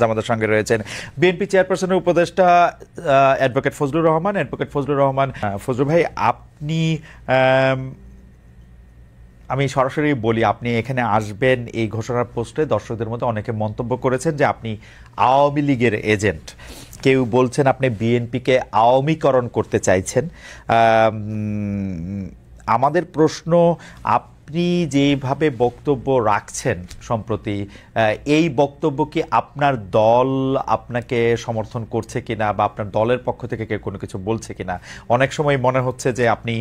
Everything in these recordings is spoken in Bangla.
আমাদের সঙ্গে রয়েছেন বিএনপি চেয়ারপারসনের উপদেষ্টা অ্যাডভোকেট ফজলুর রহমান। ফজলুর ভাই, আপনি আমি সরাসরি বলি, আপনি এখানে আসবেন এই ঘোষণার পোস্টে দর্শকদের মধ্যে অনেকে মন্তব্য করেছেন যে আপনি আওয়ামী লীগের এজেন্ট। কেউ বলছেন আপনি বিএনপিকে আওয়ামীকরণ করতে চাইছেন। আমাদের প্রশ্ন, আপনি যেভাবে বক্তব্য রাখছেন সম্প্রতি, এই বক্তব্য কি আপনার দল আপনাকে সমর্থন করছে কিনা বা আপনার দলের পক্ষ থেকে কেউ কোনো কিছু বলছে কিনা? অনেক সময় মনে হচ্ছে যে আপনি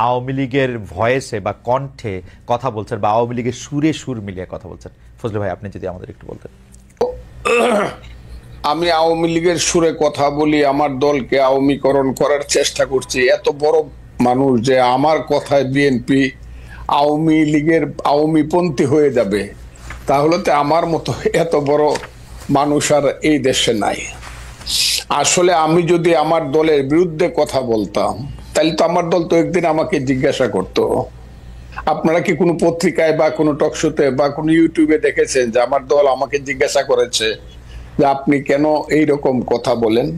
আওয়ামী লীগের ভয়েসে বা কণ্ঠে কথা বলছেন বা আওয়ামী লীগের সুরে সুর মিলিয়ে কথা বলছেন। ফজলু ভাই, আপনি যদি আমাদের একটু বলতেন। আমি আওয়ামী লীগের সুরে কথা বলি, আমার দলকে আওয়ামীকরণ করার চেষ্টা করছি, এত বড় মানুষ যে আমার কথায় বিএনপি আওয়ামী লীগের আওয়ামীপন্থী হয়ে যাবে, তাহলে তো আমার মতো এত বড় মানুষ আর এই দেশে নাই। আসলে আমি যদি আমার দলের বিরুদ্ধে কথা বলতাম, তাহলে তো আমার দল তো একদিন আমাকে জিজ্ঞাসা করতো। আপনারা কি কোনো পত্রিকায় বা কোনো টকশোতে বা কোনো ইউটিউবে দেখেছেন যে আমার দল আমাকে জিজ্ঞাসা করেছে যে আপনি কেন এইরকম কথা বলেন?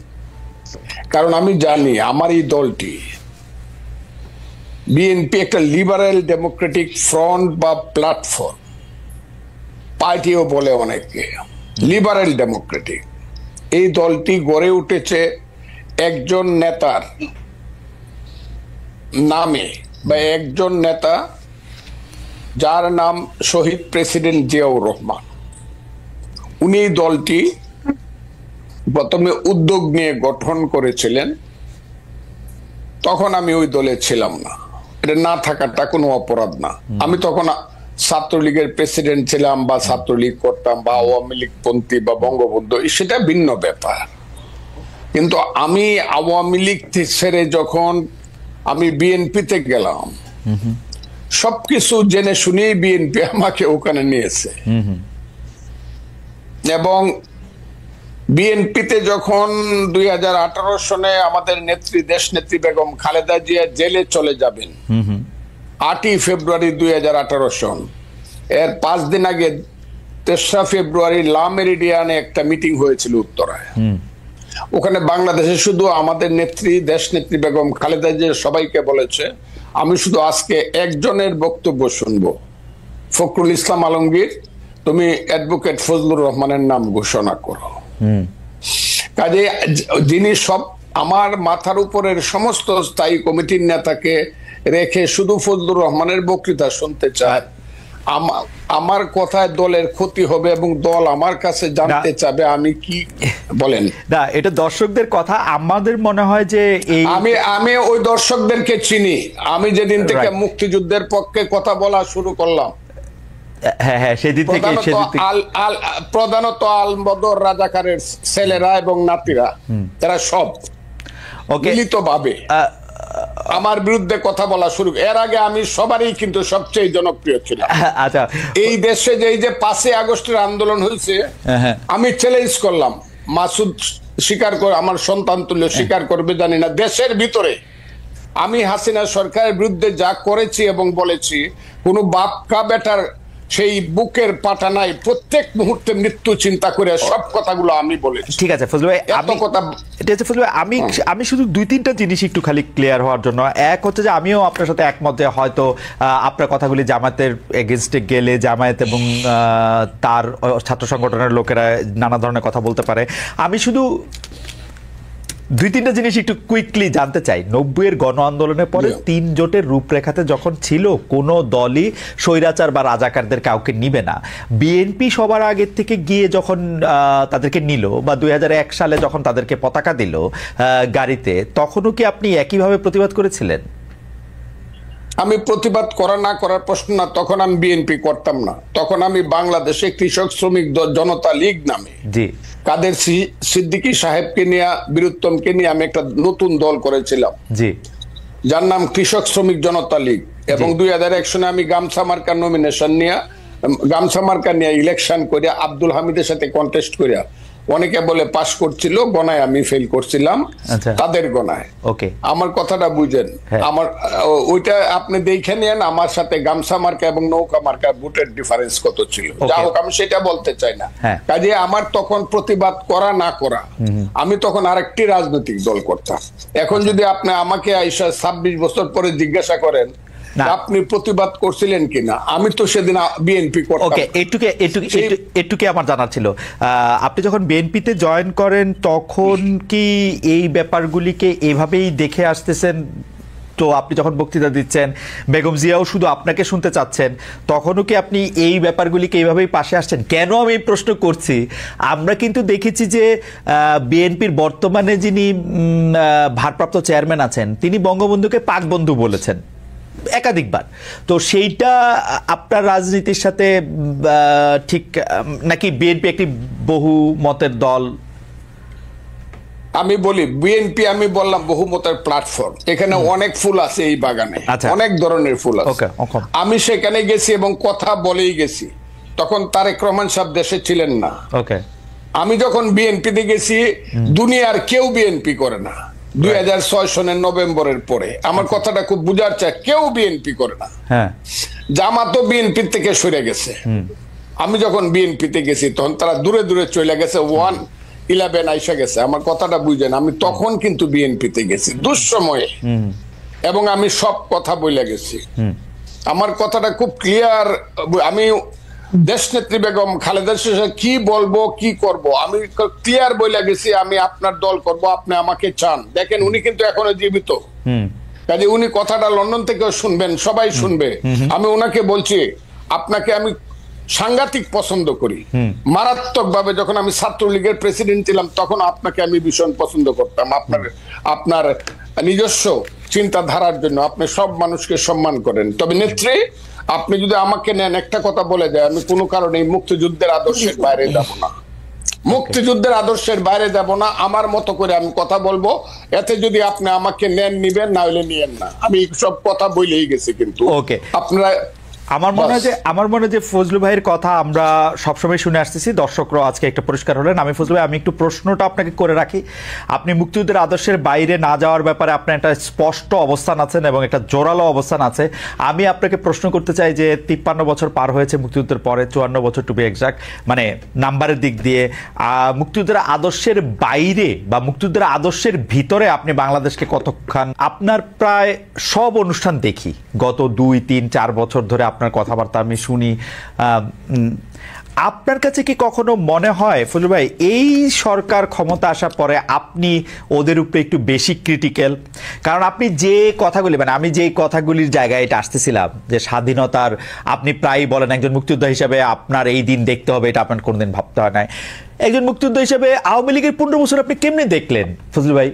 কারণ আমি জানি আমার এই দলটি বিএনপি একটা লিবারেল ডেমোক্রেটিক ফ্রন্ট বা প্ল্যাটফর্ম, পার্টিও বলে অনেকে, লিবারেল ডেমোক্রেটিক। এই দলটি গড়ে উঠেছে একজন নেতার নামে বা একজন নেতা যার নাম শহীদ প্রেসিডেন্ট জিয়াউর রহমান। উনি দলটি প্রথমে উদ্যোগ নিয়ে গঠন করেছিলেন, তখন আমি ওই দলে ছিলাম না। এটা না থাকাটা কোনো অপরাধ না। আমি তখন ছাত্রলীগের প্রেসিডেন্ট ছিলাম বা ছাত্রলীগ করতাম বা আওয়ামী লীগ পন্থী বা বঙ্গবন্ধু, সেটা ভিন্ন ব্যাপার। কিন্তু আমি আওয়ামী লীগ ছেড়ে যখন আমি বিএনপিতে গেলাম, সবকিছু জেনে শুনেই বিএনপি আমাকে ওখানে নিয়েছে। এবং বিএনপিতে যখন 2018 সনে আমাদের নেত্রী, দেশ নেত্রী বেগম খালেদা জিয়া জেলে চলে যাবেন 8ই ফেব্রুয়ারি 2018 সন, এর 5 দিন আগে 3রা ফেব্রুয়ারি লা মেরিডিয়ানে একটা মিটিং হয়েছিল উত্তরায়। ওখানে বাংলাদেশে শুধু আমাদের নেত্রী, দেশ নেত্রী বেগম খালেদা জিয়া সবাইকে বলেছে, আমি শুধু আজকে একজনের বক্তব্য শুনবো, ফখরুল ইসলাম আলমগীর, তুমি অ্যাডভোকেট ফজলুর রহমানের নাম ঘোষণা করো। কাজে যিনি সব আমার মাথার উপরের সমস্ত স্থায়ী কমিটির নেতাকে রেখে শুধু ফজলুর রহমানের বক্তৃতা শুনতে চায়, আমার কথায় দলের ক্ষতি হবে এবং দল আমার কাছে জানতে চাবে আমি কি বলেন। না, এটা দর্শকদের কথা। আমাদের মনে হয় যে আমি ওই দর্শকদেরকে চিনি। আমি যেদিন থেকে মুক্তিযুদ্ধের পক্ষে কথা বলা শুরু করলাম, সেদিন থেকে প্রধানত আলবদর রাজাকারের ছেলেরা এবং নাতিরা, তারা সব মিলিতভাবে আমার বিরুদ্ধে কথা বলা শুরু। এর আগে আমি সবারই কিন্তু সবচেয়ে জনপ্রিয় ছিলাম। আচ্ছা, এই দেশে যে এই যে 5ই আগস্টের আন্দোলন হয়েছে, আমি চ্যালেঞ্জ করলাম, মাসুদ স্বীকার করে, আমার সন্তান তুল্য স্বীকার করবে জানি না, দেশের ভিতরে আমি হাসিনা সরকারের বিরুদ্ধে যা করেছি এবং বলেছি, কোন বাপ কা বেটার সেই বুকের পাটা নাই, প্রত্যেক মুহূর্তে মৃত্যু চিন্তা করে সব কথাগুলো আমি বলেছি। ঠিক আছে ফজলু ভাই, আমি শুধু 2-3টা জিনিস একটু খালি ক্লিয়ার হওয়ার জন্য। এক হচ্ছে যে আমিও আপনার সাথে একমত যে হয়তো আপনার কথাগুলি জামায়াতের এগেনস্টে গেলে জামায়াত এবং তার ছাত্র সংগঠনের লোকেরা নানা ধরনের কথা বলতে পারে। আমি শুধু 2-3টা জিনিস একটু কুইকলি জানতে চাই। 90-এর গণ আন্দোলনের পরে 3 জোটের রূপরেখাতে যখন ছিল কোনো দলই স্বৈরাচার বা রাজাকারদের কাউকে নিবে না, বিএনপি সবার আগের থেকে গিয়ে যখন তাদেরকে নিল বা 2001 সালে যখন তাদেরকে পতাকা দিল গাড়িতে, তখনও কি আপনি একইভাবে প্রতিবাদ করেছিলেন? আমি প্রতিবাদ করা না করার প্রশ্ন না, তখন আমি বিএনপি করতাম না। তখন আমি বাংলাদেশে কৃষক শ্রমিক জনতা লীগ নামে কাদের সিদ্দিকী সাহেবকে নিয়ে, বীরুত্তমকে নিয়ে আমি একটা নতুন দল করেছিলাম, যার নাম কৃষক শ্রমিক জনতা লীগ। এবং 2001 সনে আমি গামছা মার্কার নমিনেশন নিয়ে, গামছা মার্কা নিয়ে ইলেকশন করে আব্দুল হামিদের সাথে কন্টেস্ট করিয়া অনেকে বলে পাস করছিল, গণায় আমি ফেল করছিলাম, তাদের গণায়। ওকে, আমার কথাটা বুঝেন। আমার ওইটা আপনি দেখে নেন আমার সাথে গামছা মার্কা এবং নৌকা মার্কা ভোটের ডিফারেন্স কত ছিল। যা হোক, আমি সেটা বলতে চাই না। কাজে আমার তখন প্রতিবাদ করা না করা, আমি তখন আরেকটি রাজনৈতিক দল করতাম। এখন যদি আপনি আমাকে আইসা 26 বছর পরে জিজ্ঞাসা করেন আপনি প্রতিবাদ করছিলেন কিনা, আমি তো সেদিন বিএনপি করতাম। ওকে, এটুকু আমার জানার ছিল। আপনি যখন বিএনপিতে জয়েন করেন তখন কি এই ব্যাপারগুলিকে এভাবেই দেখে আসতেছেন? তো আপনি যখন বক্তৃতা দিচ্ছেন, বেগম জিয়াও শুধু আপনাকে শুনতে চাচ্ছেন, তখনও কি আপনি এই ব্যাপারগুলিকে এইভাবেই পাশে আসছেন? কেন আমি এই প্রশ্ন করছি, আমরা কিন্তু দেখেছি যে বিএনপির বর্তমানে যিনি ভারপ্রাপ্ত চেয়ারম্যান আছেন, তিনি বঙ্গবন্ধুকে পাক বন্ধু বলেছেন একাধিকবার। তো সেইটা আপনার রাজনীতির সাথে ঠিক নাকি? বিএনপি একটি বহু মতের দল। আমি বলি বিএনপি, আমি বললাম বহুমতের প্ল্যাটফর্ম। এখানে অনেক ফুল আছে এই বাগানে, অনেক ধরনের ফুল আছে। আমি সেখানে গেছি এবং কথা বলেই গেছি। তখন তারেক রহমান সাহেব দেশে ছিলেন না। আমি যখন বিএনপিতে গেছি, দুনিয়ার কেউ বিএনপি করে না। 2006 সনের নভেম্বরের পরে আমার কথাটা খুব বুঝার চাই, কেউ বিএনপি করে না। জামাতও বিএনপি থেকে সরে গেছে। আমি যখন বিএনপিতে গেছি তখন তারা দূরে দূরে চলে গেছে, 1-11 আইসা গেছে। আমার কথাটা বুঝেন, আমি তখন কিন্তু বিএনপিতে গেছি দুঃসময়ে, এবং আমি সব কথা বলে গেছি। আমার কথাটা খুব ক্লিয়ার। আমি দেশনেত্রী বেগম খালেদা জিয়া কি বলবো কি করব আমি ক্লিয়ার বলে গেছি। আমি আপনার দল করব, আপনি আমাকে চান। দেখেন উনি কিন্তু এখনো জীবিত, কাজে উনি কথাটা লন্ডন থেকেও শুনবেন, সবাই শুনবে। আমি ওনাকে বলছি আপনাকে আমি সাংঘাতিক পছন্দ করি, মারাত্মক ভাবে। যখন আমি ছাত্রলীগের প্রেসিডেন্ট ছিলাম তখন আপনাকে আমি ভীষণ পছন্দ করতাম, আপনার নিজস্ব চিন্তাধারার জন্য। আপনি সব মানুষকে সম্মান করেন। তবে নেত্রী, আপনি যদি আমাকে নেন, একটা কথা বলে দেয়, আমি কোনো কারণে মুক্তিযুদ্ধের আদর্শের বাইরে যাব না। মুক্তিযুদ্ধের আদর্শের বাইরে যাব না। আমার মতো করে আমি কথা বলবো। এতে যদি আপনি আমাকে নেন নিবেন, না হলে নিয়েন না। আমি সব কথা বলেই গেছি। কিন্তু আপনারা, আমার মনে হয় যে ফজলু ভাইয়ের কথা আমরা সবসময় শুনে আসতেছি, দর্শকরাও আজকে একটা পরিষ্কার হলেন। আমি ফজলু ভাই, আমি একটু প্রশ্নটা আপনাকে করে রাখি। আপনি মুক্তিযুদ্ধের আদর্শের বাইরে না যাওয়ার ব্যাপারে আপনার একটা স্পষ্ট অবস্থান আছেন এবং একটা জোরালো অবস্থান আছে। আমি আপনাকে প্রশ্ন করতে চাই যে 53 বছর পার হয়েছে মুক্তিযুদ্ধের পরে, 54 বছর টু বি এক্সাক্ট, মানে নাম্বারের দিক দিয়ে। মুক্তিযুদ্ধের আদর্শের বাইরে বা মুক্তিযুদ্ধের আদর্শের ভিতরে আপনি বাংলাদেশকে কতক্ষণ? আপনার প্রায় সব অনুষ্ঠান দেখি গত 2, 3, 4 বছর ধরে, আপনার কথাবার্তা আমি শুনি। আপনার কাছে কি কখনো মনে হয় ফজলু ভাই, এই সরকার ক্ষমতা আসার পরে আপনি ওদের উপরে একটু বেশি ক্রিটিক্যাল? কারণ আপনি যে কথাগুলি, মানে আমি যে কথাগুলির জায়গায় এটা আসতেছিলাম, যে স্বাধীনতার আপনি প্রায়ই বলেন একজন মুক্তিযোদ্ধা হিসাবে আপনার এই দিন দেখতে হবে, এটা আপনার কোনোদিন ভাবতে হয় নাই। একজন মুক্তিযোদ্ধা হিসাবে আওয়ামী লীগের 15 বছর আপনি কেমনে দেখলেন ফজলু ভাই?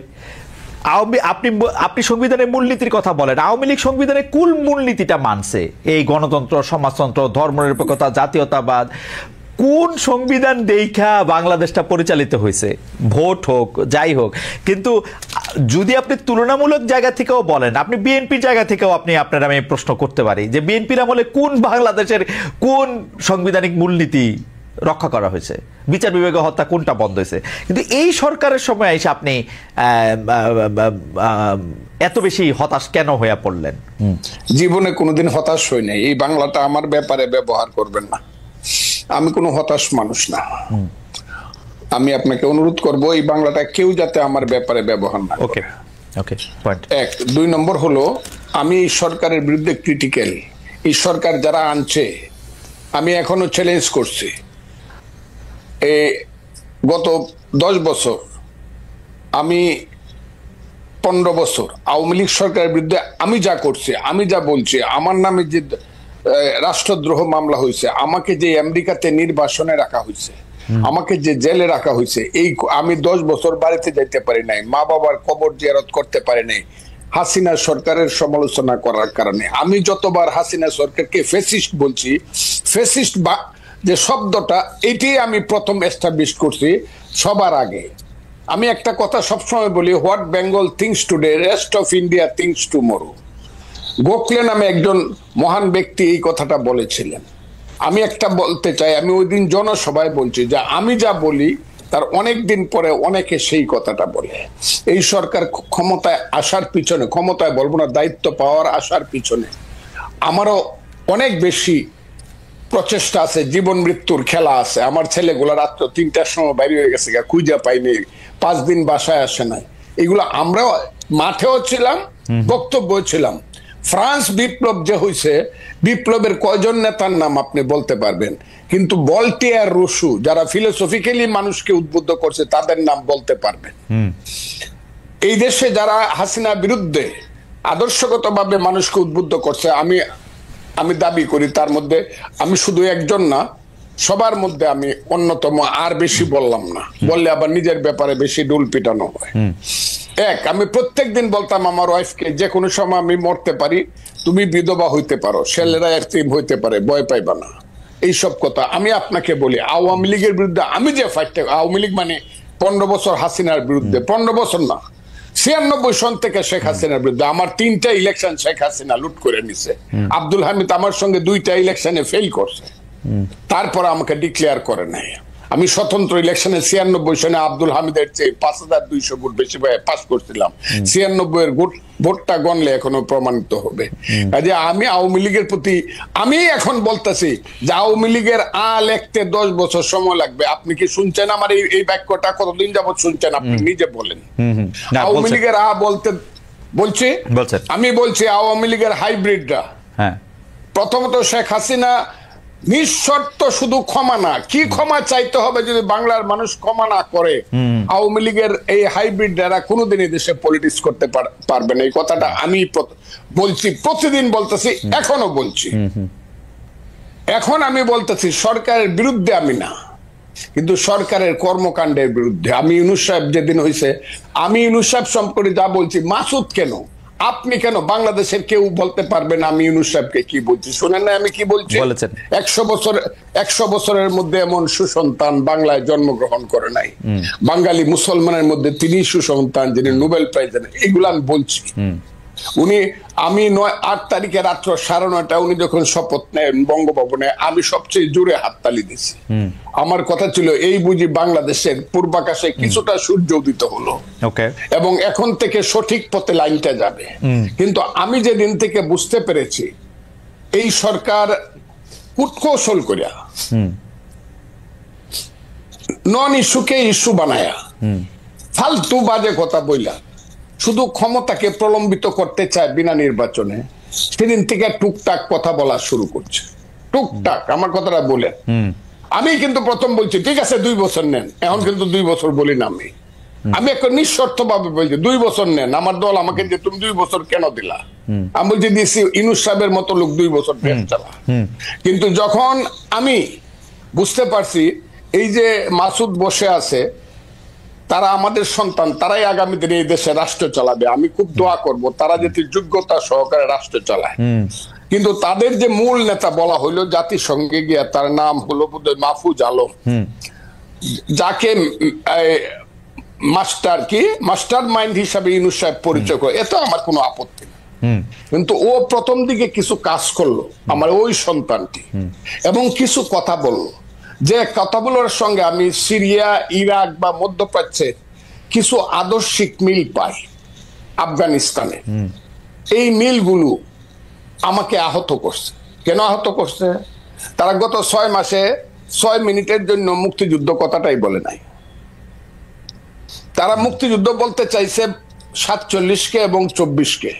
আপনি সংবিধানের মূলনীতির কথা বলেন, আওয়ামী লীগ সংবিধানের কুল মূলনীতিটা মানছে, এই গণতন্ত্র, সমাজতন্ত্র, ধর্মনিরপেক্ষতা, জাতীয়তাবাদ। কোন সংবিধান দেখা বাংলাদেশটা পরিচালিত হয়েছে? ভোট হোক, যাই হোক। কিন্তু যদি আপনি তুলনামূলক জায়গা থেকেও বলেন, আপনি বিএনপির জায়গা থেকেও আপনার আমি প্রশ্ন করতে পারি যে বিএনপির আমলে কোন বাংলাদেশের কোন সাংবিধানিক মূলনীতি রক্ষা করা হয়েছে, বিচার বিভাগীয় হত্যা কোনটা বন্ধ হয়েছে? কিন্তু এই সরকারের সময় এসে আপনি এত বেশি হতাশ কেন হয়ে পড়লেন? জীবনে কোনোদিন হতাশ হই নাই। এই বাংলাটা আমার ব্যাপারে ব্যবহার করবেন না। আমি কোনো হতাশ মানুষ না। আমি আপনাকে অনুরোধ করব এই বাংলাটা কেউ যাতে আমার ব্যাপারে ব্যবহার না করে। এক, 2 নম্বর হলো, আমি এই সরকারের বিরুদ্ধে ক্রিটিক্যাল। এই সরকার যারা আনছে, আমি এখনো চ্যালেঞ্জ করছি। গত 10 বছর, আমি 15 বছর আওয়ামী লীগ সরকারের বিরুদ্ধে আমি যা করছি, আমি যা বলছি, আমার নামে যে রাষ্ট্রদ্রোহ মামলা হয়েছে, আমাকে যে আমেরিকাতে নির্বাসনে রাখা হয়েছে, আমাকে যে জেলে রাখা হয়েছে, এই আমি 10 বছর বাড়িতে যাইতে পারি নাই, মা বাবার কবর জিয়ারত করতে পারি নাই হাসিনা সরকারের সমালোচনা করার কারণে। আমি যতবার হাসিনা সরকারকে ফ্যাসিস্ট বলছি, ফ্যাসিস্ট বা যে শব্দটা, এটি আমি প্রথম এস্টাবলিশ করছি সবার আগে। আমি একটা কথা সবসময় বলি, what Bengal things today, rest of India things tomorrow. Gokhale নামে একজন মহান ব্যক্তি এই কথাটা বলেছিলেন। আমি একটা বলতে চাই, আমি ওই দিন জনসভায় বলছি যে আমি যা বলি তার অনেক দিন পরে অনেকে সেই কথাটা বলে। এই সরকার ক্ষমতায় আসার পিছনে, ক্ষমতায় বলবো না, দায়িত্ব পাওয়ার আসার পিছনে আমারও অনেক বেশি প্রচেষ্টা আছে, জীবন মৃত্যুর খেলা আছে। আমার ছেলেগুলা রাত্র 3টার সময় বাইরে হয়ে গেছে, খুঁজে পাইনি, 5 দিন বাসায় আসে নাই। এগুলো আমরাও মাঠেও ছিলাম, বক্তব্য ছিলাম। ফ্রান্স বিপ্লব যে হয়েছে, বিপ্লবের কয়জন নেতার নাম আপনি বলতে পারবেন? কিন্তু ভলটেয়ার, রুসু, যারা ফিলোসফিক্যালি মানুষকে উদ্বুদ্ধ করছে, তাদের নাম বলতে পারবেন। এই দেশে যারা হাসিনা বিরুদ্ধে আদর্শগতভাবে মানুষকে উদ্বুদ্ধ করছে, আমি দাবি করি তার মধ্যে আমি শুধু একজন না, সবার মধ্যে আমি অন্যতম। আর বেশি বললাম না, বললে আবার নিজের ব্যাপারে বেশি ডুল পিটানো হয়। আমি প্রত্যেকদিন বলতাম আমার ওয়াইফকে, যে কোনো সময় আমি মরতে পারি, তুমি বিধবা হইতে পারো, ছেলেরা এতিম হইতে পারে, ভয় পাইবা না। এইসব কথা আমি আপনাকে বলি। আওয়ামী লীগের বিরুদ্ধে আমি যে ফাইটটা, আওয়ামী লীগ মানে 15 বছর হাসিনার বিরুদ্ধে, 15 বছর না, 96 সন থেকে শেখ হাসিনার বিরুদ্ধে। আমার 3টা ইলেকশন শেখ হাসিনা লুট করে নিছে। আব্দুল হামিদ আমার সঙ্গে 2টা ইলেকশনে ফেল করছে, তারপর আমাকে ডিক্লেয়ার করে নাই। আমি স্বতন্ত্র ইলেকশনে 96 সনে আব্দুল হামিদের চেয়ে 5200 ভোট বেশি পাস করছিলাম। 96 এর ভোটটা গণলে এখনো প্রমাণিত হবে। কাজে আমি আওয়ামী লীগের প্রতি, আমি এখন বলতেছি যে আওয়ামী লীগের লিখতে 10 বছর সময় লাগবে। আপনি কি শুনছেন আমার এই বাক্যটা? কতদিন যাবত শুনছেন? আপনি নিজে বলেন। আওয়ামী লীগের বলছি, আমি বলছি আওয়ামী লীগের হাইব্রিডরা। প্রথমত শেখ হাসিনা নিঃশর্ত শুধু ক্ষমা না, কি ক্ষমা চাইতে হবে যদি বাংলার মানুষ ক্ষমা না করে? আওয়ামী লীগের এই হাইব্রিড দ্বারা কোনোদিনই দেশে পলিটিক্স করতে পারবে না। এই কথাটা আমি বলছি, প্রতিদিন বলতেছি, এখনো বলছি। এখন আমি বলতেছি সরকারের বিরুদ্ধে আমি না, কিন্তু সরকারের কর্মকাণ্ডের বিরুদ্ধে। আমি ইউনূস সাহেব যেদিন হয়েছে, আমি ইউনূস সাহেব সম্পর্কে যা বলছি, মাসুদ কেন, আপনি কেন, বাংলাদেশের কেউ বলতে পারবে না আমি ইউনূস সাহেবকে কি বলছি? শুনেন না আমি কি বলছি? 100 বছরের মধ্যে এমন সুসন্তান বাংলায় জন্মগ্রহণ করে নাই। বাঙালি মুসলমানের মধ্যে তিনি সুসন্তান যিনি নোবেল প্রাইজ দেন। এগুলো আমি বলছি। আমি 8 তারিখে রাত্র 9:30 উনি যখন শপথ নেন বঙ্গভবনে, আমি সবচেয়ে জোরে হাততালি দিছি। আমার কথা ছিল, এই বুঝি বাংলাদেশের পূর্বাকাশে কিছুটা সূর্য উদিত হলো এবং এখন থেকে সঠিক পথে লাইনটা যাবে। কিন্তু আমি যেদিন থেকে বুঝতে পেরেছি এই সরকার কুটকৌশল করিয়া নন ইস্যুকে ইস্যু বানায়া, ফালতু বাজে কথা বইলা শুধু ক্ষমতাকে প্রলম্বিত করতে চায় বিনা নির্বাচনে, সেদিন থেকে টুকটাক কথা বলা শুরু করছে। টুকটাক আমার কথাটা বলে, আমি কিন্তু প্রথম বলছি ঠিক আছে 2 বছর নেন, এখন কিন্তু 2 বছর বলি না। আমি একটা নিঃশর্ত ভাবে বলছি 2 বছর নেন। আমার দল আমাকে যে তুমি 2 বছর কেন দিলা, আমি বলছি দিছি ইউনূস সাহেবের মতো লোক 2 বছর দেশ চালা। কিন্তু যখন আমি বুঝতে পারছি এই যে মাসুদ বসে আছে, তারা আমাদের সন্তান, তারাই আগামী দিনে এই দেশে রাষ্ট্র চালাবে। আমি খুব দোয়া করব তারা যাতে যোগ্যতা সহকারে রাষ্ট্র চালায়। কিন্তু তাদের যে মূল নেতা বলা হইলো জাতিসংঘে গিয়া, তার নাম হলো বোধহয় মাহফুজ আলম, যাকে মাস্টার মাইন্ড হিসাবে ইউনূস সাহেব পরিচয় করে, এতে আমার কোনো আপত্তি নেই। কিন্তু ও প্রথম দিকে কিছু কাজ করলো আমার ওই সন্তানটি, এবং কিছু কথা বললো যে কথাগুলোর সঙ্গে আমি সিরিয়া, ইরাক বা মধ্যপ্রাচ্যে কিছু আদর্শিক মিল পাই। আফগানিস্তানে এই মিলগুলো আমাকে আহত করছে। কেন আহত করছে? তারা গত 6 মাসে 6 মিনিটের জন্য মুক্তিযুদ্ধ কথাটাই বলে নাই। তারা মুক্তিযুদ্ধ বলতে চাইছে 47-কে এবং 24-কে।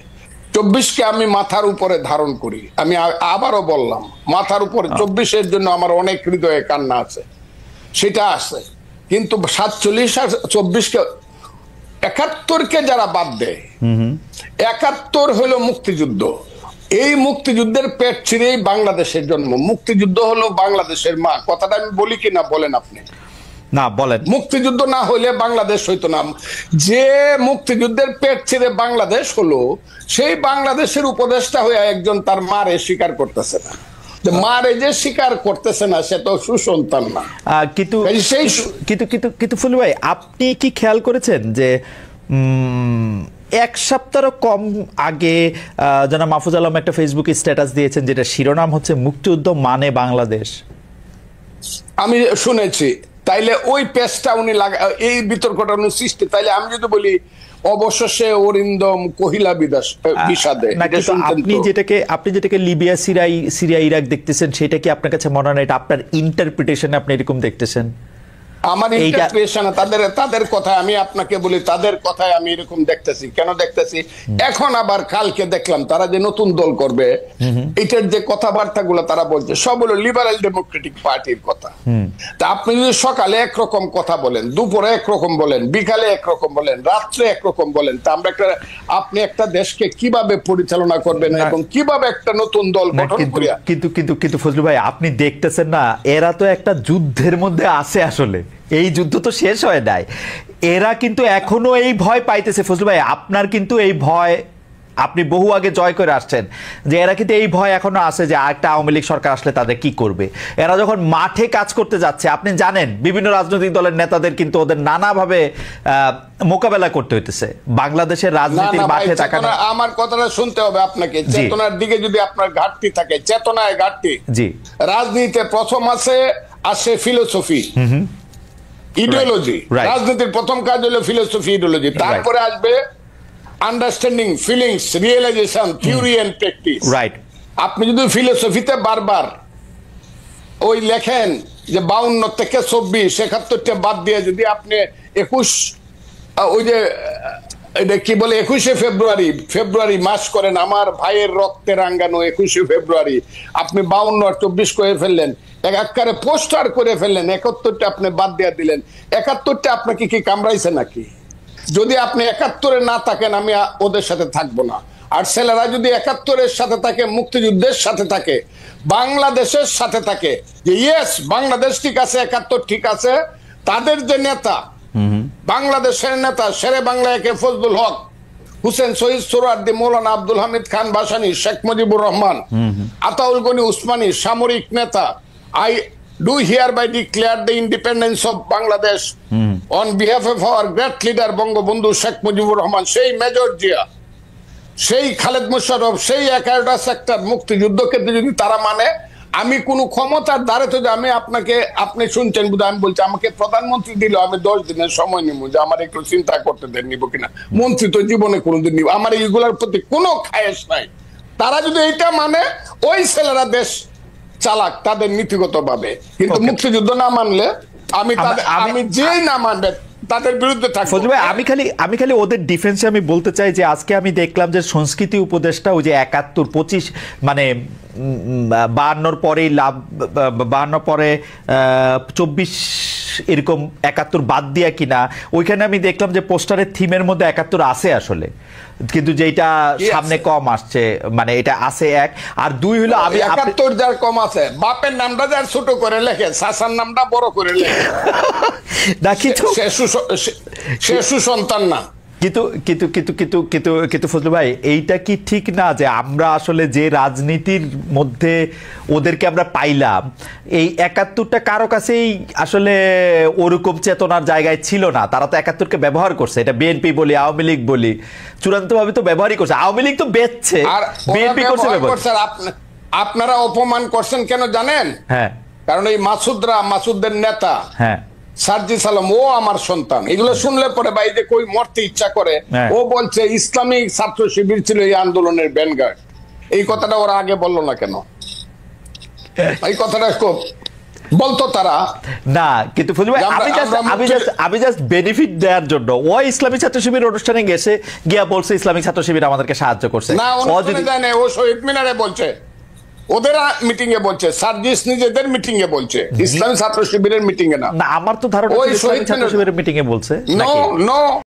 24-কে আমি মাথার উপরে ধারণ করি। আমি আবারও বললাম, মাথার উপরে 24-এর জন্য আমার অনেক হৃদয়ে কান্না আছে, সেটা আছে। কিন্তু 47 আর 24-কে, 71-কে যারা বাদ দেয়, 71 হলো মুক্তিযুদ্ধ। এই মুক্তিযুদ্ধের পেট ছিঁড়েই বাংলাদেশের জন্ম। মুক্তিযুদ্ধ হলো বাংলাদেশের মা। কথাটা আমি বলি কিনা বলেন আপনি? না বলেন। মুক্তিযুদ্ধ না হইলে বাংলাদেশ হইতো না। যে মুক্তিযুদ্ধের পেট ছিঁড়ে বাংলাদেশ হলো, সেই বাংলাদেশের উপদেষ্টা হয়ে একজন তার মারে স্বীকার করতেছে না। মারে যে স্বীকার করতেছে না, সে তো সুসন্তান না। কিন্তু ফুলু ভাই, আপনি কি খেয়াল করেছেন যে 1 সপ্তাহ কম আগে জনাব মাহফুজ আলম একটা ফেসবুকে স্ট্যাটাস দিয়েছেন, যেটা শিরোনাম হচ্ছে মুক্তিযুদ্ধ মানে বাংলাদেশ? আমি শুনেছি। তাইলে ওই পেজটা উনি এই বিতর্কটা উনি সৃষ্টি, তাইলে আমি যদি বলি অবশেষে অরিন্দম কহিলা বিষাদে, আপনি যেটাকে লিবিয়া সিরিয়া ইরাক দেখতেছেন, সেটা কি আপনার কাছে মনে হয় এটা আপনার ইন্টারপ্রিটেশন আপনি এরকম দেখতেছেন? আমার ইন্টারপ্রিটেশন তাদের কথায় আমি আপনাকে বলি, তাদের কথায় আমি এরকম দেখতেছি। কেন দেখতেছি? এখন আবার কালকে দেখলাম তারা যে নতুন দল করবে, এটার যে কথাবার্তাগুলো তারা বলছে সব হলো লিবারেল ডেমোক্রেটিক পার্টির কথা। তা আপনি যদি সকালে একরকম কথা বলেন, দুপুরে একরকম বলেন, বিকালে একরকম বলেন, রাত্রে একরকম বলেন, তা আমরা আপনি একটা দেশকে কিভাবে পরিচালনা করবেন এবং কিভাবে একটা নতুন দল গঠন করিয়া। কিন্তু ফজলু ভাই, আপনি দেখতেছেন না, এরা তো একটা যুদ্ধের মধ্যে আছে। আসলে এই যুদ্ধ তো শেষ হয় নাই, এরা কিন্তু এখনো এই ভয় পাইতেছে। ফজলু ভাই, আপনার কিন্তু এই ভয় আপনি বহু আগে জয় করে আসছেন, যে এরা কিন্তু এই ভয় এখনো আছে যে একটা আওয়ামী লীগ সরকার আসলে তাদের কি করবে। এরা যখন মাঠে কাজ করতে যাচ্ছে, আপনি জানেন বিভিন্ন রাজনৈতিক দলের নেতাদের কিন্তু ওদের নানাভাবে মোকাবেলা করতে হইতেছে। বাংলাদেশের রাজনীতির মাঠে তাকানো, আমার কথাটা শুনতে হবে আপনাকে। চেতনার দিকে যদি আপনার ঘাটতি থাকে, চেতনায় ঘাটতি। জি, রাজনীতিতে প্রথম আসে ফিলোসফি, ইডিওলজি। রাজনীতির প্রথম কাজ হলো ফিলোসফি, ইডিওলজি। তারপরে আসবে understanding, feelings, realisation, theory and practice. Right. আপনি যদি ফিলোসফিতে বারবার ওই লেখেন যে 52 থেকে 24, 71টা বাদ দিয়ে যদি আপনি 21, ওই যে এটা কি বলে 21শে ফেব্রুয়ারি মাস করেন, আমার ভাইয়ের রক্তে রাঙ্গানো 21শে ফেব্রুয়ারি, আপনি 52 আর 24 করে ফেললেন, একাকারে পোস্টার করে ফেললেন, 71টা আপনি বাদ দিয়ে দিলেন। 71টা আপনাকে কি কামড়াইছে নাকি? যদি আপনি 71-এ না থাকেন, আমি ওদের সাথে থাকবো না। আর ছেলেরা যদি 71-এর সাথে থাকে, মুক্তিযুদ্ধের সাথে থাকে, বাংলাদেশের সাথে থাকে, যে ইয়েস বাংলাদেশ ঠিক আছে, 71 ঠিক আছে, তাদের যে নেতা, বাংলাদেশের নেতা শেরে বাংলা একে ফজলুল হক, হুসেন শহীদ সোহরাওয়ার্দী, মৌলানা আব্দুল হামিদ খান ভাসানী, শেখ মুজিবুর রহমান, আতাউল গনি উসমানী, সামরিক নেতা, I do hereby declare the independence of Bangladesh on behalf of our great leader Bangabandhu Sheikh Mujibur Rahman, সেই মেজর জিয়া, সেই খালেদ মোশাররফ, সেই 11টা সেক্টর মুক্তিযুদ্ধকে যদি তারা মানে, আমি কোন ক্ষমতার দ্বারে তো আমি আপনি শুনছেন বোধহয়, আমি বলছি আমাকে প্রধানমন্ত্রী দিল, আমি 10 দিনের সময় নিব যে আমার একটু চিন্তা করতে দেন, নিব কিনা। মন্ত্রী তো জীবনে কোনোদিন নিব, আমার এইগুলোর প্রতি কোনো খায়েশ নাই। তারা যদি এইটা মানে, ওই ছেলেরা দেশ চালাক তাদের নীতিগত ভাবে, কিন্তু মুক্তিযুদ্ধ না মানলে আমি যেই না মানবে তাদের বিরুদ্ধে থাকবো। ফজলু ভাই, আমি খালি ওদের ডিফেন্সে আমি বলতে চাই যে আজকে আমি দেখলাম যে সংস্কৃতি উপদেষ্টা ওই যে 71, 25 মানে 52 পরেই 52 পরে 24 এরকম 71 বাদ দিয়া কিনা, ওইখানে আমি দেখলাম যে পোস্টারের থিমের মধ্যে 71 আছে আসলে, কিন্তু যেটা সামনে কম আসছে, মানে এটা আছে 1 আর 2 হলো আমি 71 যার কম আছে, বাপের নামটা যার ছোট করে লেখে, শাসার নামটা বড় করে লেখে না, কিছু সে সুসন্তান না। কিন্তু ফজলু ভাই, এইটা কি ঠিক না যে আমরা আসলে যে রাজনীতির মধ্যে ওদেরকে আমরা পাইলাম, এই 71টা কারো কাছেই আসলে ওরকম চেতনার জায়গায় ছিল না। তারা তো 71কে ব্যবহার করছে, এটা বিএনপি বলি, আওয়ামী লীগ বলি, চূড়ান্ত ভাবে তো ব্যবহারই করছে। আওয়ামী লীগ তো বেচছে, বিএনপি করছে ব্যবহার। আপনারা অপমান করছেন কেন জানেন? হ্যাঁ, কারণ এই মাসুদদের নেতা, হ্যাঁ, সার্জিস আলম, ও আমার সন্তান। এগুলো শুনলে পরে ভাই যে কই মরতে ইচ্ছা করে। ও বলছে ইসলামিক ছাত্র শিবির ছিল এই আন্দোলনের ব্যানগার্ড। এই কথাটা ওরা আগে বললো না কেন? এই কথাটা বলতো তারা না। কিন্তু আমি জাস্ট বেনিফিট দেওয়ার জন্য ও ইসলামিক ছাত্র শিবির অনুষ্ঠানে গিয়া বলছে ইসলামিক ছাত্র শিবির আমাদেরকে সাহায্য করছে না, ও শহীদ মিনারে বলছে, ওদের মিটিং এ বলছে, সার্জিস নিজেদের মিটিং এ বলছে, ইসলামী ছাত্র শিবিরের মিটিং এ না। আমার তো ধারণা ইসলামী ছাত্র শিবিরের মিটিং এ বলছে। নো